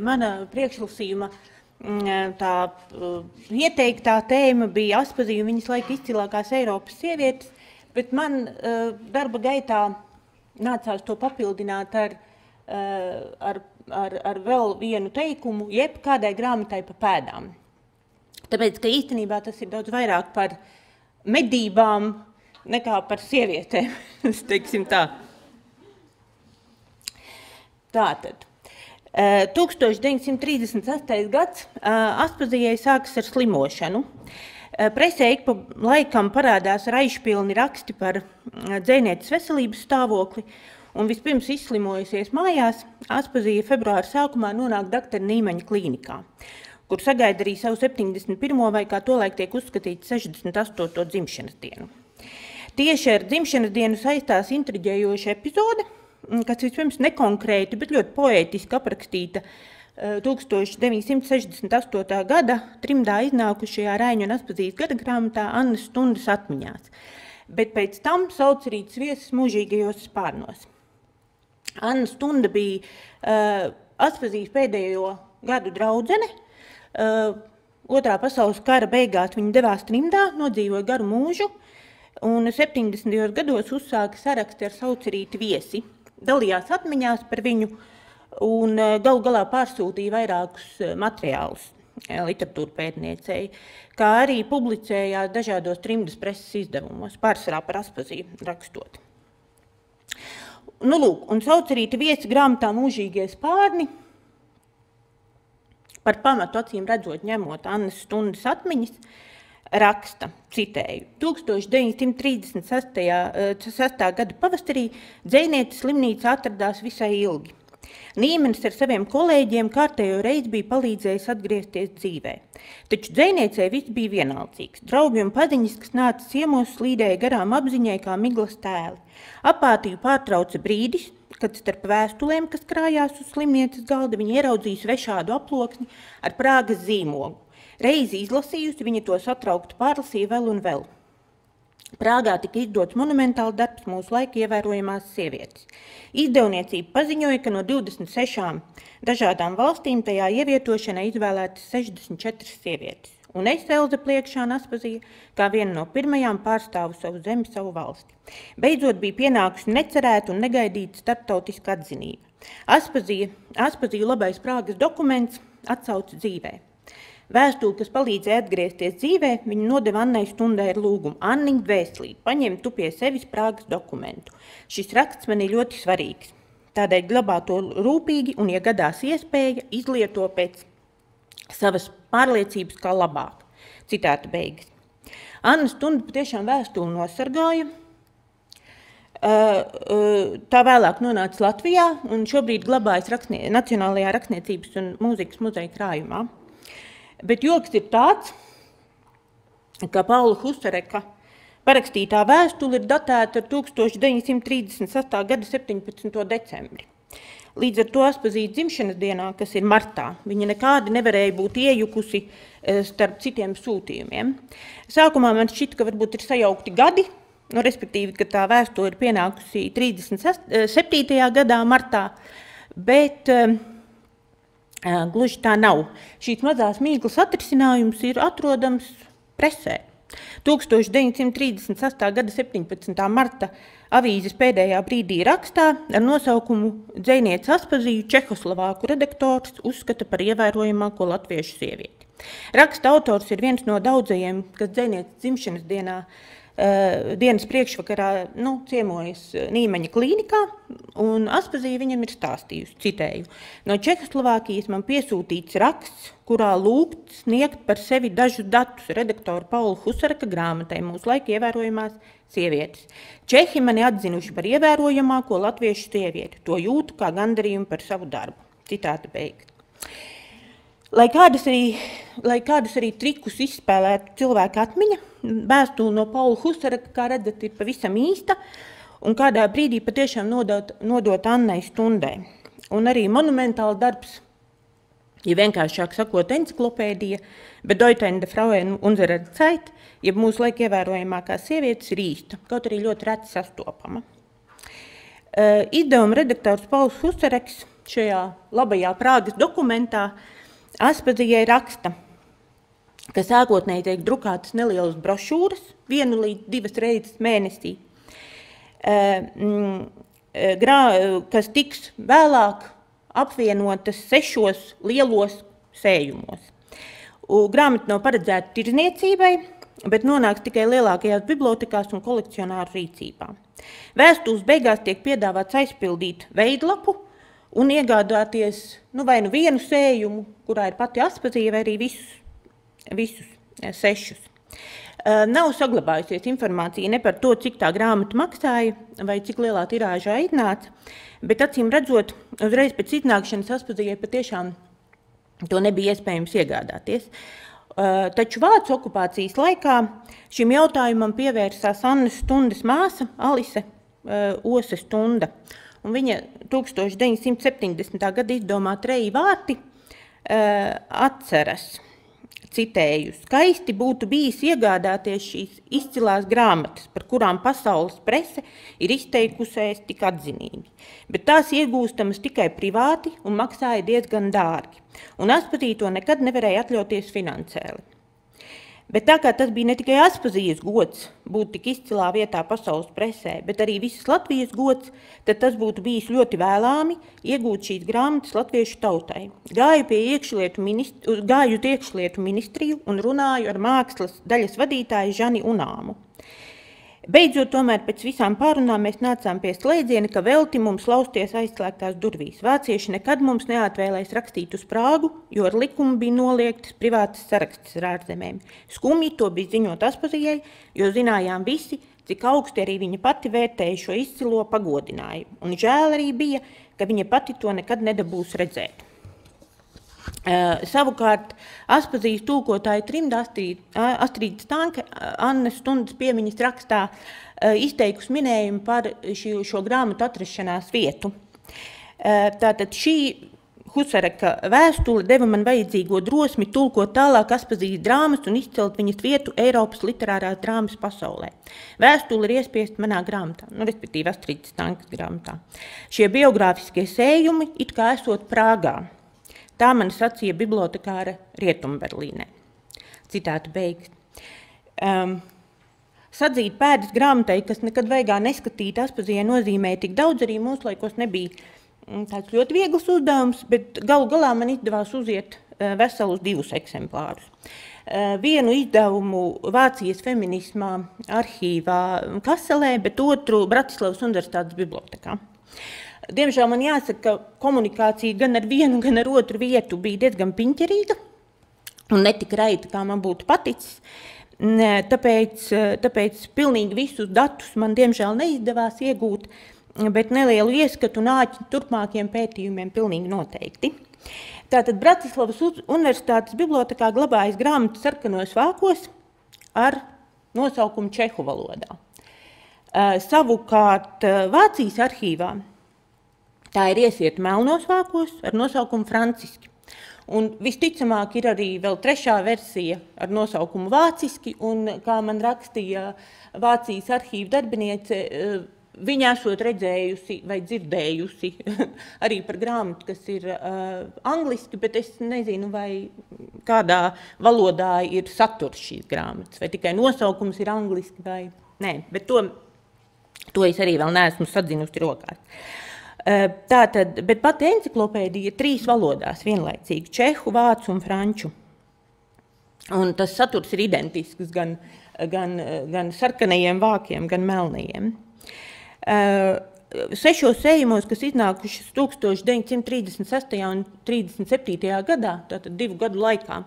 Mana priekšlasījuma tā ieteiktā tēma bija Aspazīja un viņas laika izcilākās Eiropas sievietes, bet man darba gaitā nācās to papildināt ar vēl vienu teikumu, jeb kādai grāmatai pa pēdām. Tāpēc, ka īstenībā tas ir daudz vairāk par medībām nekā par sievietēm, teiksim tā. Tātad. 1938. gads Aspazijai sākas ar slimošanu. Presē ik pa laikam parādās raišpilni raksti par dzejnieces veselības stāvokli, un vispirms izslimojusies mājās, Aspazija februāra sākumā nonāk doktora Nīmeņa klīnikā, kur sagaida arī savu 71. vai kā tolaik tiek uzskatīts 68. dzimšanas dienu. Tieši ar dzimšanas dienu saistās intriģējoša epizode, kas vispirms nekonkrēti, bet ļoti poētiski aprakstīta 1968. gada trimdā iznākušajā Raiņu un Aspazijas gada grāmatā Annas Stundas atmiņās, bet pēc tam saucerītas viesas mūžīgajos spārnos. Anna Stunda bija Aspazijas pēdējo gadu draudzene. Otrā pasaules kara beigās viņa devās trimdā, nodzīvoja garu mūžu, un 70. gados uzsāka saraksti ar saucerīti viesi. Dalījās atmiņās par viņu un galu galā pārsūtīja vairākus materiālus literatūra pētniecei, kā arī publicējās dažādos trimdas preses izdevumos, pārsvarā par Aspaziju rakstot. Nu, lūk, un saucerīta viesi grāmatā Mūžīgie spārni, par pamatu acīm redzot ņemot Annas Stundas atmiņas, raksta, citēju, 1936. gada pavasarī dzejnieces slimnīca atradās visai ilgi. Nīmenis ar saviem kolēģiem kārtējo reizi bija palīdzējis atgriezties dzīvē. Taču dzejniecei viss bija vienaldzīgs. Draugi un paziņas, kas nāca ciemos, slīdēja garām apziņai kā miglas tēli. Apātiju pārtrauca brīdis, kad starp vēstulēm, kas krājās uz slimnīcas galda, viņi ieraudzīja svešādu aploksni ar Prāgas zīmogu. Reizi izlasījusi, viņa to satraukti pārlasīja vēl un vēl. Prāgā tika izdots monumentāls darbs mūsu laika ievērojamās sievietes. Izdevniecība paziņoja, ka no 26 dažādām valstīm tajā ievietošanai izvēlētas 64 sievietes. Un es, Elze Pliekšāne Aspazija, kā viena no pirmajām pārstāvu savu zemi, savu valsti. Beidzot bija pienākusi necerēta un negaidīta starptautiska atzinība. Aspaziju labais Prāgas dokuments atsauca dzīvē. Vēstuli, kas palīdzēja atgriezties dzīvē, viņa nodeva Annai Stundai ar lūgumu. Anniņ, dvēselīt, paņem tu pie sevis Prāgas dokumentu. Šis raksts man ir ļoti svarīgs. Tādēļ glabā to rūpīgi un, ja gadās iespēja, izlieto pēc savas pārliecības kā labāk. Citāta beigas. Anna Stunda patiešām vēstuli nosargāja. Tā vēlāk nonāca Latvijā un šobrīd glabājas Nacionālajā rakstniecības un mūzikas muzeja krājumā. Bet joks ir tāds, ka Paula Husareka parakstītā vēstule ir datēta ar 1938. gada 17. decembri. Līdz ar to Aspazijas dzimšanas dienā, kas ir martā, viņa nekādi nevarēja būt iejukusi starp citiem sūtījumiem. Sākumā man šķita, ka varbūt ir sajaukti gadi, respektīvi, ka tā vēstule ir pienākusi 37. gadā martā, bet gluži tā nav. Šīs mazās mīklas atrisinājums ir atrodams presē. 1938. gada 17. marta avīzes pēdējā brīdī rakstā ar nosaukumu Dzejniece Aspaziju čehoslovāku redaktors uzskata par ievērojamāko latviešu sievieti. Raksta autors ir viens no daudzajiem, kas dzejnieces dzimšanas dienas priekšvakarā ciemojas Nīmeņa klīnikā, un Aspazija viņam ir stāstījusi, citēju, no Čehoslovākijas man piesūtīts raksts, kurā lūgts sniegt par sevi dažus datus redaktora Paula Husareka grāmatai mūsu laika ievērojamās sievietes. Čehi mani atzinuši par ievērojamāko latviešu sievieti, to jūtu kā gandarījumu par savu darbu. Citāta beigas. Lai kādus arī trikus izspēlētu cilvēka atmiņa, vēstule no Paula Husareka, kā redzat, ir pavisam īsta un kādā brīdī patiešām nodot Annai Stundai. Un arī monumentāls darbs, ja vienkāršāk sakot enciklopēdija, Bedeutende Frauen unserer Zeit, ja mūsu laika ievērojamākās sievietes ir īsta, kaut arī ļoti reti sastopama. Izdevuma redaktors Pauls Husareks šajā labajā Prāgas dokumentā Aspazijai raksta, ka sākotnēji tiek drukātas nelielas brošūras 1 līdz 2 reizes mēnesī, kas tiks vēlāk apvienotas 6 lielos sējumos. Grāmata nav paredzēta tirdzniecībai, bet nonāks tikai lielākajās bibliotekās un kolekcionāru rīcībā. Vēstules beigās tiek piedāvāts aizpildīt veidlapu un iegādāties vai nu vienu sējumu, kurā ir pati Aspazija, vai arī visus 6. Nav saglabājusies informācija ne par to, cik tā grāmata maksāja vai cik lielā tirāžā iznāca, bet acīm redzot, uzreiz pēc iznākšanas Aspazijai patiešām to nebija iespējams iegādāties. Taču Vācu okupācijas laikā šim jautājumam pievērsās Annas Stundes māsa Alise Ose Stunda. Un viņa 1970. gada izdomāt Reji vārti atceras, citēju, skaisti būtu bijis iegādāties šīs izcilās grāmatas, par kurām pasaules prese ir izteikusies tik atzinīgi. Bet tās iegūstamas tikai privāti un maksāja diezgan dārgi. Un Aspazija to nekad nevarēja atļauties finansiāli. Bet tā kā tas bija ne tikai Aspazijas gods būt tik izcilā vietā pasaules presē, bet arī visas Latvijas gods, tad tas būtu bijis ļoti vēlāmi iegūt šīs grāmatas latviešu tautai. Gāju uz iekšlietu ministriju un runāju ar mākslas daļas vadītāju Žani Unāmu. Beidzot, tomēr pēc visām pārunām mēs nācām pie slēdziena, ka velti mums lausties aizslēgtās durvīs. Vācieši nekad mums neatvēlēs rakstīt uz Prāgu, jo ar likumu bija noliegtas privātas sarakstas ar ārzemēm. Skumji to bija ziņot Aspazijai, jo zinājām visi, cik augsti arī viņa pati vērtēja šo izcilo pagodinājumu. Un žēl arī bija, ka viņa pati to nekad nedabūs redzēt. Savukārt Aspazijas tulkotāja trimda Astrīda Stanke Annas Stundas piemiņas rakstā izteikusi minējumu par šo grāmatu atrašanās vietu. Tātad šī Husareka vēstule deva man vajadzīgo drosmi tulkot tālāk Aspazijas drāmas un izcelt viņas vietu Eiropas literārās drāmas pasaulē. Vēstule ir iespiest manā grāmatā, respektīvi Astrīdas Stankes grāmatā. Šie biogrāfiskie sējumi it kā esot Prāgā. Tā man sacīja bibliotekāra Rietumberlīnē. Citāta beigas. Sadzīt pēdas grāmatai, kas nekad vaigā neskatīt Aspazijai nozīmēja tik daudz, arī mūslaikos nebija tāds ļoti viegls uzdevums, bet galu galā man izdevās uziet veselus 2 eksemplārus. Vienu izdevumu Vācijas feminismā arhīvā Kaselē, bet otru Bratislavas Universitātes bibliotekā. Diemžēl man jāsaka, ka komunikācija gan ar vienu, gan ar otru vietu bija diezgan piņķerīga un netika raita, kā man būtu paticis. Tāpēc pilnīgi visus datus man diemžēl neizdevās iegūt, bet nelielu ieskatu un āķi turpmākiem pētījumiem pilnīgi noteikti. Tātad Bratislavas Universitātes bibliotekā glabājas grāmatas sarkanos vākos ar nosaukumu čehu valodā. Savukārt Vācijas arhīvā tā ir iesieta melnos vākos ar nosaukumu franciski. Un visticamāk ir arī vēl 3. versija ar nosaukumu vāciski, un, kā man rakstīja Vācijas arhīva darbiniece, viņa esot redzējusi vai dzirdējusi arī par grāmatu, kas ir angliski, bet es nezinu, vai kādā valodā ir saturs šīs grāmatas, vai tikai nosaukums ir angliski vai nē, bet to es arī vēl neesmu sadzinusi rokās. Tātad, bet pati enciklopēdija 3 valodās vienlaicīgi, čehu, vācu un franču. Un tas saturs ir identisks gan sarkanajiem vākiem, gan melnajiem. 6 sējumos, kas iznākušas 1936. un 37. gadā, tātad 2 gadu laikā,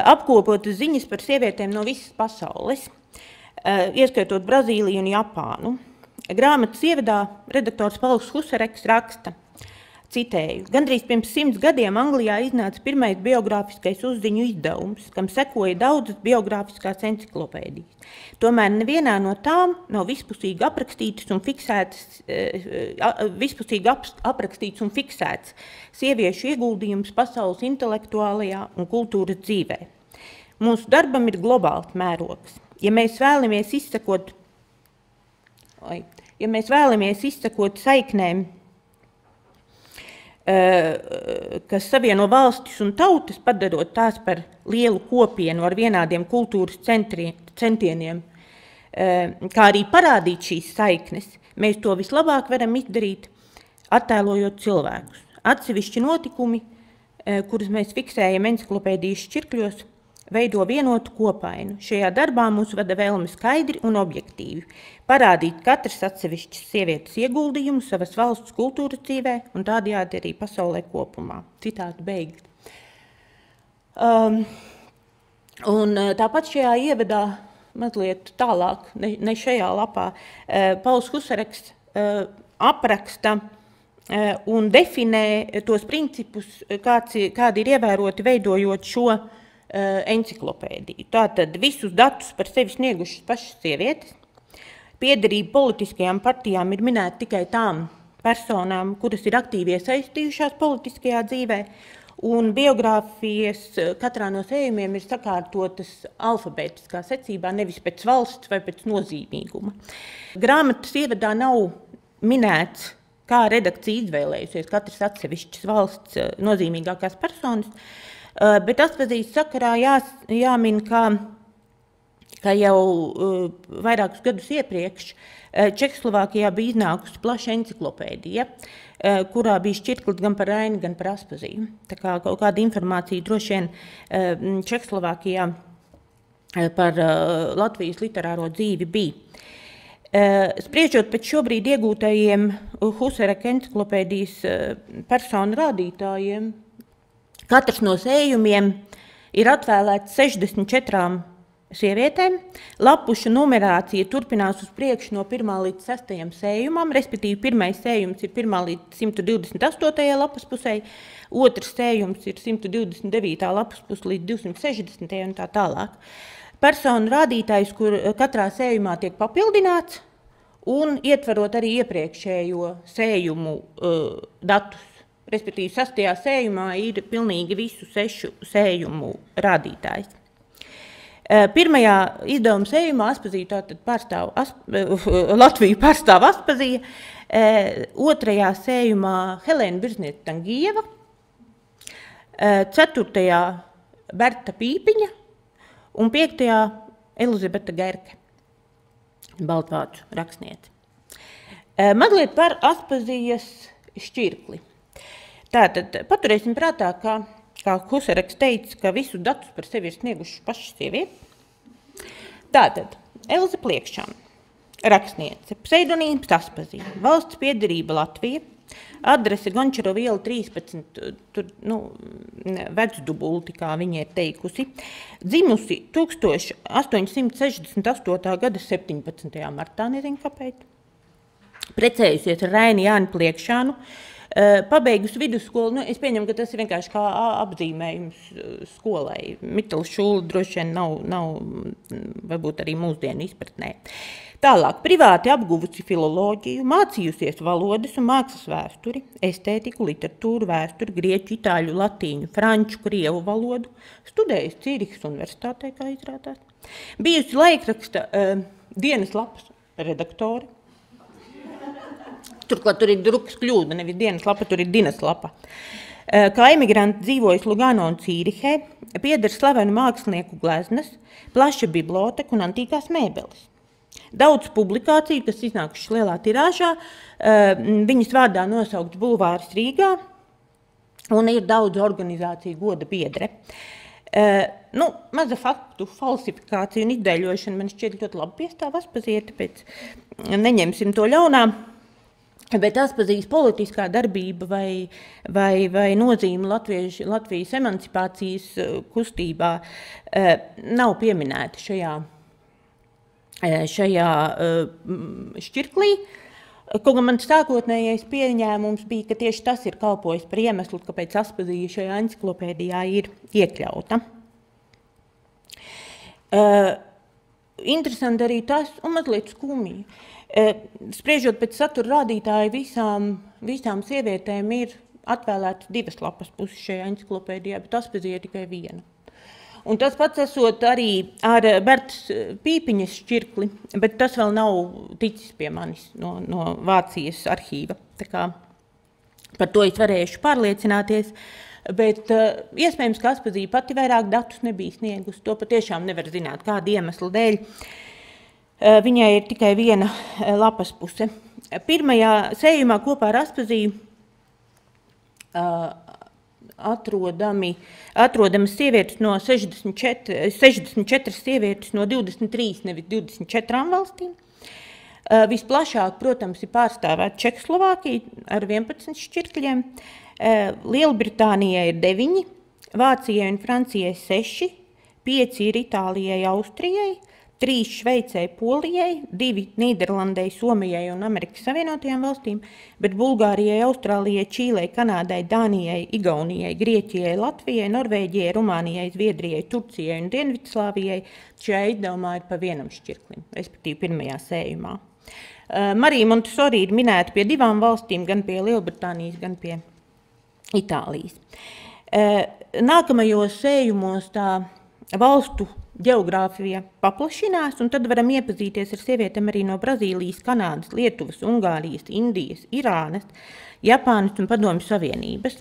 apkopotas ziņas par sievietēm no visas pasaules, ieskaitot Brazīliju un Japānu. Grāmatas ievadā redaktors Pauls Husareks raksta, citēju, gandrīz pirms 100 gadiem Anglijā iznāca pirmais biogrāfiskais uzziņu izdevums, kam sekoja daudzas biogrāfiskās enciklopēdijas. Tomēr nevienā no tām nav vispusīgi aprakstīts un fiksēts sieviešu ieguldījums pasaules intelektuālajā un kultūras dzīvē. Mūsu darbam ir globāls mērogs. Ja mēs vēlamies izsekot saiknēm kas savieno valstis un tautas, padarot tās par lielu kopienu ar vienādiem kultūras centieniem, kā arī parādīt šīs saiknes, mēs to vislabāk varam izdarīt, attēlojot cilvēkus. Atsevišķi notikumi, kurus mēs fiksējam enciklopēdijas šķirkļos, veido vienotu kopainu. Šajā darbā mūs vada vēlme skaidri un objektīvi parādīt katras atsevišķas sievietes ieguldījumu savas valsts kultūras dzīvē un tādējādi arī pasaulē kopumā. Citātu beigas. Un tāpat šajā ievadā mazliet tālāk, ne šajā lapā, Pauls Husareks apraksta un definē tos principus, kādi ir ievēroti veidojot šo enciklopēdiju. Tātad visus datus par sevi sniegušas pašas sievietes, piederība politiskajām partijām ir minēta tikai tām personām, kuras ir aktīvi iesaistījušās politiskajā dzīvē, un biogrāfijas katrā no sējumiem ir sakārtotas alfabētiskā secībā, nevis pēc valsts vai pēc nozīmīguma. Grāmatas ievadā nav minēts, kā redakcija izvēlējusies katras atsevišķas valsts nozīmīgākās personas, bet atpazīst sakarā jāmin, ka jau vairākus gadus iepriekš Čehoslovākijā bija iznākusi plaša enciklopēdija, kurā bija šķirklis gan par Raini, gan par Aspaziju. Tā kā kaut kāda informācija droši vien Čehoslovākijā par Latvijas literāro dzīvi bija. Spriežot pēc šobrīd iegūtajiem Husareka enciklopēdijas personu rādītājiem, katrs no sējumiem ir atvēlēts 64 sievietēm. Lapušu numerācija turpinās uz priekšu no 1. līdz 6. sējumam, respektīvi pirmais sējums ir 1. līdz 128. lapas pusē, otrs sējums ir 129. lapas pus līdz 260. un tā tālāk. Personu rādītājs, kur katrā sējumā tiek papildināts un ietverot arī iepriekšējo sējumu datus. Respektīvi, 6. sējumā ir pilnīgi visu 6 sējumu rādītājs. Pirmajā izdevuma sējumā Aspazija Latviju pārstāv Aspazija, otrajā sējumā Helēna Birzniece Tangieva, 4. Berta Pīpiņa un 5. Elizabete Gerke, baltvācu rakstniece. Mazliet par Aspazijas šķirkli. Tātad paturēsim prātā, kā Husareks teica, ka visus datus par sevi ir sniegušas pašas sievietes. Tātad Elze Pliekšana, rakstniece, pseidonīms Aspazija, valsts piederība Latvija, adrese Gončarova iela 13, tur, Vecdubulti, kā viņa ir teikusi, dzimusi 1868. gada 17. martā, nezinu kāpēc, precējusies ar Raini Jāni Pliekšanu, pabeigusi vidusskolu, es pieņemu, ka tas ir vienkārši kā apzīmējums skolai. Mitela šūla droši vien nav varbūt arī mūsdienu izpratnē. Tālāk, privāti apguvusi filoloģiju, mācījusies valodas un mākslas vēsturi, estētiku, literatūru, vēsturi, grieķu, itāļu, latīņu, franču, krievu valodu, studējusi Cīrihas universitātē, kā izrādās. Bijusi laikraksta dienas lapas redaktore. Turklāt tur ir drukas kļūda, nevis dienas lapa, tur ir dinas lapa. Kā emigranti dzīvojas Lugano un Cīrihē, pieder slavenu mākslinieku gleznas, plaša biblioteka un antīkās mēbeles. Daudz publikāciju, kas iznākušas lielā tirāžā, viņas vārdā nosaukts bulvārs Rīgā, un ir daudz organizāciju goda biedre. Maza faktu falsifikācija un izdēļošana man šķiet ļoti labi piestāv Aspazijai, tāpēc neņemsim to ļaunā. Bet Aspazijas politiskā darbība vai nozīme Latvijas emancipācijas kustībā nav pieminēta šajā šķirklī. Kaut gan mans sākotnējais pieņēmums bija, ka tieši tas ir kalpojis par iemeslu, kāpēc Aspazija šajā enciklopēdijā ir iekļauta. Interesanti arī tas, un mazliet skumji. Spriežot pēc satura rādītāja, visām sievietēm ir atvēlētas 2 lapas puses šajā enciklopēdijā, bet Aspazija tikai 1. Un tas pats esot arī ar Bertas Pīpiņas šķirkli, bet tas vēl nav ticis pie manis no Vācijas arhīva. Tā kā Par to es varēšu pārliecināties, bet iespējams, ka Aspazīja pati vairāk datus nebija sniegusi. To patiešām nevar zināt, kāda iemesla dēļ. Viņai ir tikai viena lapas puse. Pirmajā sējumā kopā ar Aspazīju atrodamas sievietes no 64 sievietes no 23, nevis 24 valstīm. Visplašāk, protams, ir pārstāvēta Čehoslovākija ar 11 šķirkļiem, Lielbritānijai ir 9, Vācijai un Francijai 6, 5 ir Itālijai, Austrijai, 3 Šveicei, Polijai, 2 Nīderlandei, Somijai un Amerikas Savienotajām valstīm, bet Bulgārijai, Austrālijai, Čīlei, Kanādai, Dānijai, Igaunijai, Grieķijai, Latvijai, Norvēģijai, Rumānijai, Zviedrijai, Turcijai un Dienvidslāvijai šajā izdevumā ir pa vienam šķirklim, respektīvi pirmajā sējumā. Marija Montessori ir minēta pie 2 valstīm, gan pie Lielbritānijas, gan pie Itālijas. Nākamajos sējumos tā valstu ģeogrāfija paplašinās, un tad varam iepazīties ar sievietēm arī no Brazīlijas, Kanādas, Lietuvas, Ungārijas, Indijas, Irānas, Japānas un Padomju Savienības.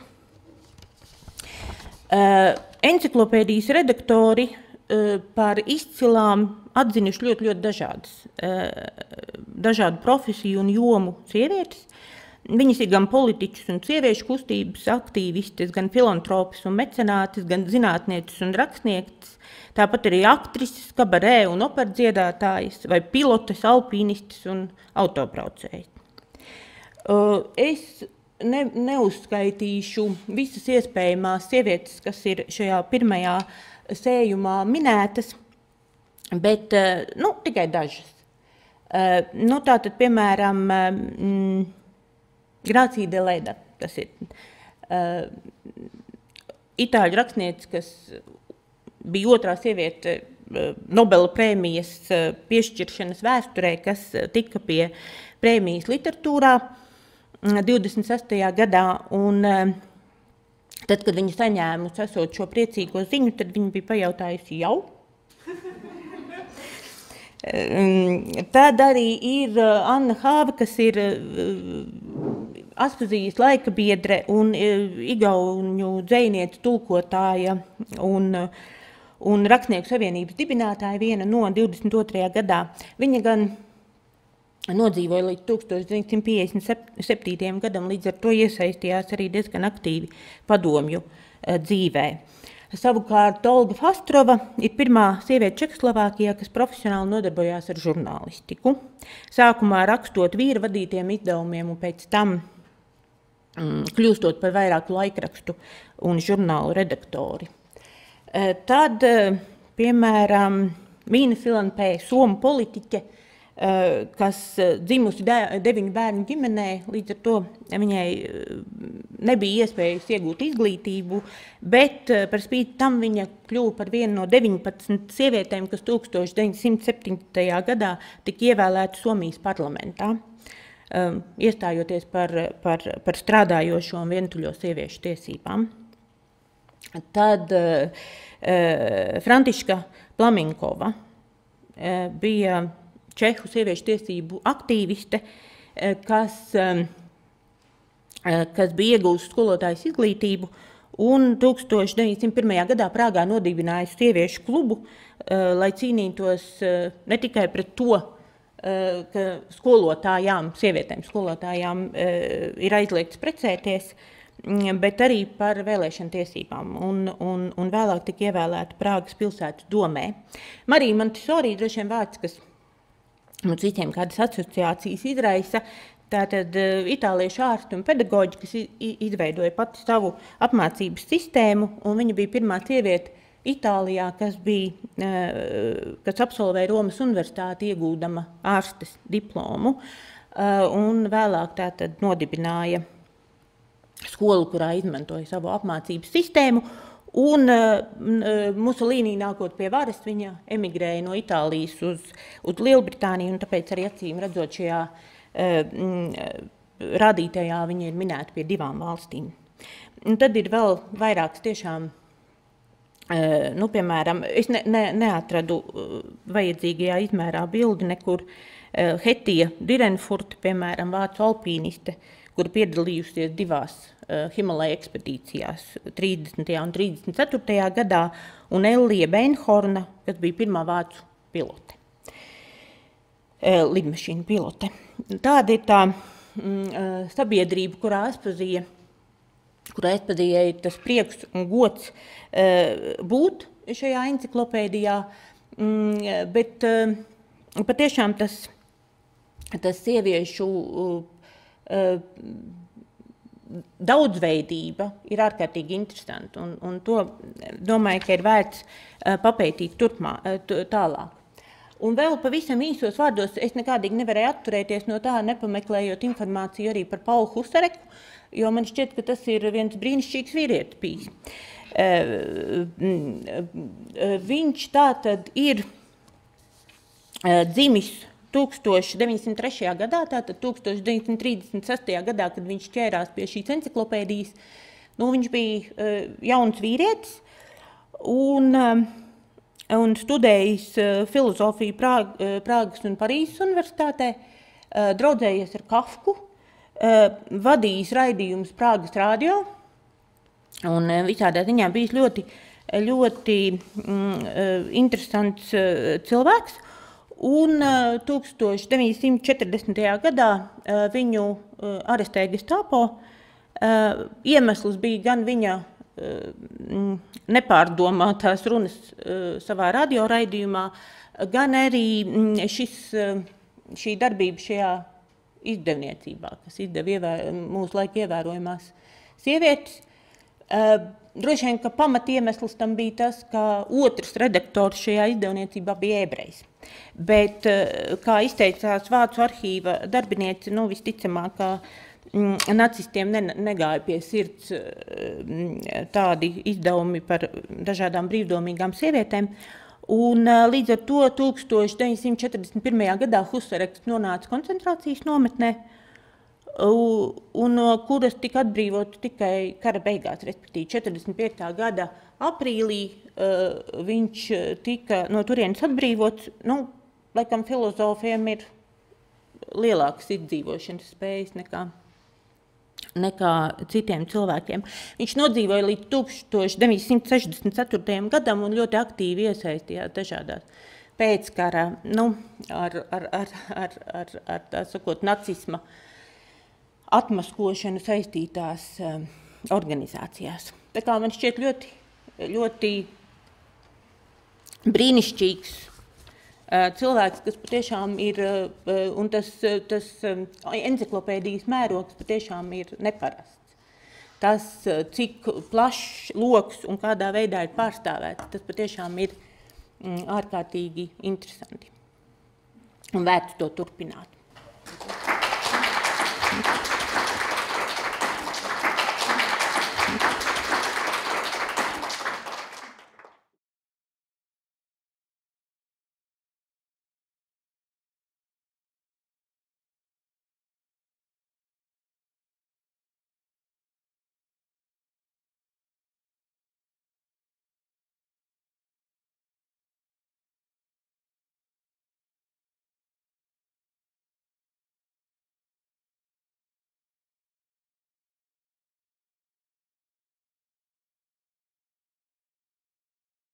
Enciklopēdijas redaktori par izcilām atzinuši ļoti dažādu profesiju un jomu sievietes. Viņas ir gan politiķus un sieviešu kustības aktīvistes, gan filantropes un mecenātes, gan zinātnieces un rakstnieces, tāpat arī aktrises, kabarē un operdziedātājas, vai pilotes, alpīnistes un autobraucējas. Es neuzskaitīšu visas iespējamās sievietes, kas ir šajā pirmajā sējumā minētas, bet tikai dažas. Tātad, piemēram, Grācija de Leda, tas ir itāļu rakstniece, kas bija otrā sieviete Nobela prēmijas piešķiršanas vēsturē, kas tika pie prēmijas literatūrā 26. gadā. Un tad, kad viņa saņēmusi esot šo priecīgo ziņu, tad viņa bija pajautājusi jau. Tad arī ir Anna Hāve, kas ir Aspazijas laika biedre un igauņu dzejniece, tulkotāja un rakstnieku savienības dibinātāja, viena no 22. gadā. Viņa gan nodzīvoja līdz 1957. gadam, līdz ar to iesaistījās arī diezgan aktīvi padomju dzīvē. Savukārt Olga Fastrova ir pirmā sieviete Čehoslovākijā, kas profesionāli nodarbojās ar žurnālistiku. Sākumā rakstot vīra vadītiem izdevumiem un pēc tam kļūstot par vairāku laikrakstu un žurnālu redaktori. Tad, piemēram, Mīna Silanpē, somu politiķe, kas dzimusi 9 bērnu ģimenē, līdz ar to viņai nebija iespējas iegūt izglītību, bet par spīti tam viņa kļuva par vienu no 19 sievietēm, kas 1907. gadā tika ievēlēta Somijas parlamentā, iestājoties par strādājošo un vientuļo sieviešu tiesībām. Tad Františka Plaminkova bija čehu sieviešu tiesību aktīviste, kas bija iegūst skolotājas izglītību un 1901. gadā Prāgā nodibinājusi sieviešu klubu, lai cīnītos ne tikai pret to, ka sievietēm skolotājām ir aizliegts precēties, bet arī par vēlēšanu tiesībām, un vēlāk tika ievēlēta Prāgas pilsētas domē. Marija Montessori droši vien vārds, kas mums visiem kādas asociācijas izraisa, tātad itāliešu ārsti un pedagoģi, kas izveidoja pati savu apmācības sistēmu, un viņa bija pirmā sieviete Itālijā, kas absolvēja Romas universitāti iegūdama ārstes diplomu, un vēlāk tātad nodibināja skolu, kurā izmantoja savu apmācības sistēmu, un Musolīnī nākot pie varas, viņa emigrēja no Itālijas uz Lielbritāniju, un tāpēc arī acīm redzot šajā rādītājā viņa ir minēta pie 2 valstīm. Un tad ir vēl vairākas tiešām, piemēram, es neatradu vajadzīgajā izmērā bildi nekur, Hetija Direnfurte, piemēram, vācu alpīniste, kur piedalījusies divās Himalaja ekspedīcijās 30. un 34. gadā, un Ellija Beinhorna, kas bija pirmā vācu pilote, lidmašīnu pilote. Tāda ir tā sabiedrība, kurā Espazijai tas prieks un gods būt šajā enciklopēdijā, bet patiešām tas sieviešu daudzveidība ir ārkārtīgi interesanta, un to domāju, ka ir vērts papētīt tālāk. Un vēl pavisam īsos vārdos es nekādīgi nevarēju atturēties no tā, nepameklējot informāciju arī par Paulu Husareku, jo man šķiet, ka tas ir viens brīnišķīgs vīrietis bijis. Viņš tātad ir dzimis 1903. gadā, tātad 1936. gadā, kad viņš ķērās pie šīs enciklopēdijas. Viņš bija jauns vīrietis un studējis filozofiju Prāgas un Parīzes universitātē, draudzējies ar Kafku, vadījis raidījumus Prāgas radio, un visādā ziņā bijis ļoti interesants cilvēks. Un 1940. gadā viņu arestēja Gestapo. Iemesls bija gan viņa nepārdomātās runas savā radioraidījumā, gan arī šī darbība šajā izdevniecībā, kas izdeva mūsu laika ievērojamās sievietes. Droši vien, ka pamatiemesls tam bija tas, ka otrs redaktors šajā izdevniecībā bija ebrejs. Bet, kā izteicās Vācu arhīva darbiniece, visticamāk, ka nacistiem negāja pie sirds tādi izdevumi par dažādām brīvdomīgām sievietēm. Un līdz ar to 1941. gadā Husareks nonāca koncentrācijas nometnē, un no kuras tika atbrīvota tikai kara beigās, respektīvi 45. gada aprīlī viņš tika no turienes atbrīvots. Laikam filozofiem ir lielākas izdzīvošanas spējas nekā citiem cilvēkiem. Viņš nodzīvoja līdz 1964. gadam un ļoti aktīvi iesaistījās dažādās pēckara, ar tā sakot, nacisma atmaskošanu saistītās organizācijās. Tā kā man šķiet ļoti brīnišķīgs cilvēks, kas patiešām ir, un tas enciklopēdijas mērogs patiešām ir neparasts. Tas, cik plašs loks un kādā veidā ir pārstāvēts, tas patiešām ir ārkārtīgi interesanti un vērts to turpināt.